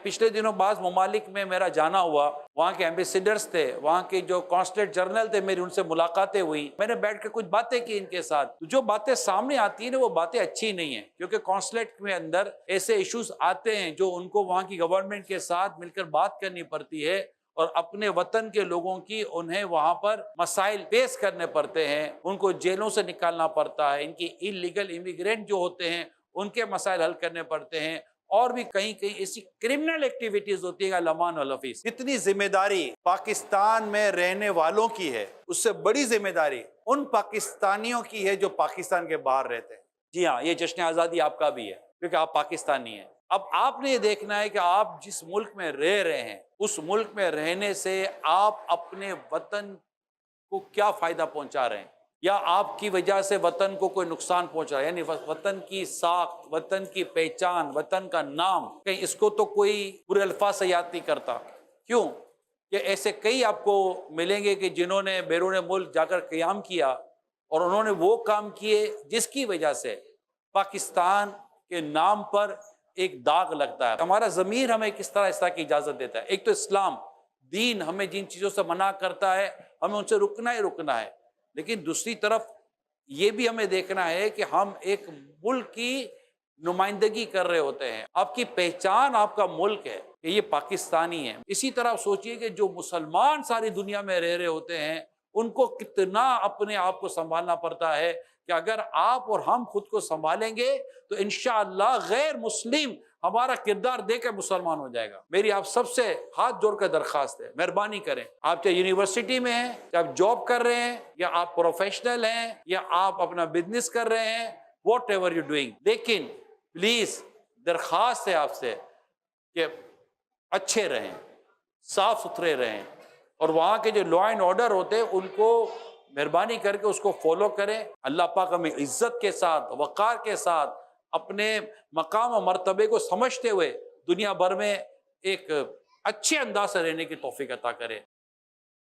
پچھلے دنوں بعض ممالک میں میرا جانا ہوا، وہاں کے ایمبیسیڈرز تھے، وہاں کے جو کانسلیٹ جنرل تھے، میری ان سے ملاقاتیں ہوئی، میں نے بیٹھ کے کچھ باتیں کی ان کے ساتھ. جو باتیں سامنے آتی ہیں نا وہ باتیں اچھی نہیں ہیں، کیونکہ کانسلیٹ میں اندر ایسے ایشوز آتے ہیں جو ان کو وہاں کی گورنمنٹ کے ساتھ مل کر بات کرنی پڑتی ہے، اور اپنے وطن کے لوگوں کی انہیں وہاں پر مسائل پیش کرنے پڑتے ہیں، ان کو جیلوں سے نکالنا پڑتا ہے، ان کی انلیگل امیگرینٹ جو ہوتے ہیں ان کے مسائل حل کرنے پڑتے ہیں، اور بھی کہیں کہیں ایسی کرمنل ایکٹیویٹیز ہوتی ہیں. لمان والحفیظ، اتنی ذمہ داری پاکستان میں رہنے والوں کی ہے، اس سے بڑی ذمہ داری ان پاکستانیوں کی ہے جو پاکستان کے باہر رہتے ہیں. جی ہاں، یہ جشن آزادی آپ کا بھی ہے کیونکہ آپ پاکستانی ہیں. اب آپ نے یہ دیکھنا ہے کہ آپ جس ملک میں رہ رہے ہیں اس ملک میں رہنے سے آپ اپنے وطن کو کیا فائدہ پہنچا رہے ہیں، یا آپ کی وجہ سے وطن کو کوئی نقصان پہنچ رہا ہے. یعنی وطن کی ساکھ، وطن کی پہچان، وطن کا نام، کہیں اس کو تو کوئی برے الفاظ سے یاد نہیں کرتا. کیوں کہ ایسے کئی آپ کو ملیں گے کہ جنہوں نے بیرون ملک جا کر قیام کیا اور انہوں نے وہ کام کیے جس کی وجہ سے پاکستان کے نام پر ایک داغ لگتا ہے. ہمارا ضمیر ہمیں کس طرح کی اجازت دیتا ہے. ایک تو اسلام دین ہمیں جن چیزوں سے منع کرتا ہے ہمیں ان سے رکنا ہی رکنا ہے، لیکن دوسری طرف یہ بھی ہمیں دیکھنا ہے کہ ہم ایک ملک کی نمائندگی کر رہے ہوتے ہیں. آپ کی پہچان آپ کا ملک ہے کہ یہ پاکستانی ہے. اسی طرح سوچئے کہ جو مسلمان ساری دنیا میں رہ رہے ہوتے ہیں ان کو کتنا اپنے آپ کو سنبھالنا پڑتا ہے کہ اگر آپ اور ہم خود کو سنبھالیں گے تو انشاءاللہ غیر مسلم ہمارا کردار دے کے مسلمان ہو جائے گا. میری آپ سب سے ہاتھ جوڑ کر درخواست ہے، مہربانی کریں، آپ چاہے یونیورسٹی میں ہیں، چاہے آپ جاب کر رہے ہیں، یا آپ پروفیشنل ہیں، یا آپ اپنا بزنس کر رہے ہیں، واٹ ایور یو ڈوئنگ، لیکن پلیز درخواست ہے آپ سے کہ اچھے رہیں، صاف ستھرے رہیں، اور وہاں کے جو لا اینڈ آرڈر ہوتے ہیں ان کو مہربانی کر کے اس کو فالو کریں. اللہ پاک ہمیں عزت کے ساتھ، وقار کے ساتھ، اپنے مقام و مرتبے کو سمجھتے ہوئے دنیا بھر میں ایک اچھے انداز سے رہنے کی توفیق عطا کرے.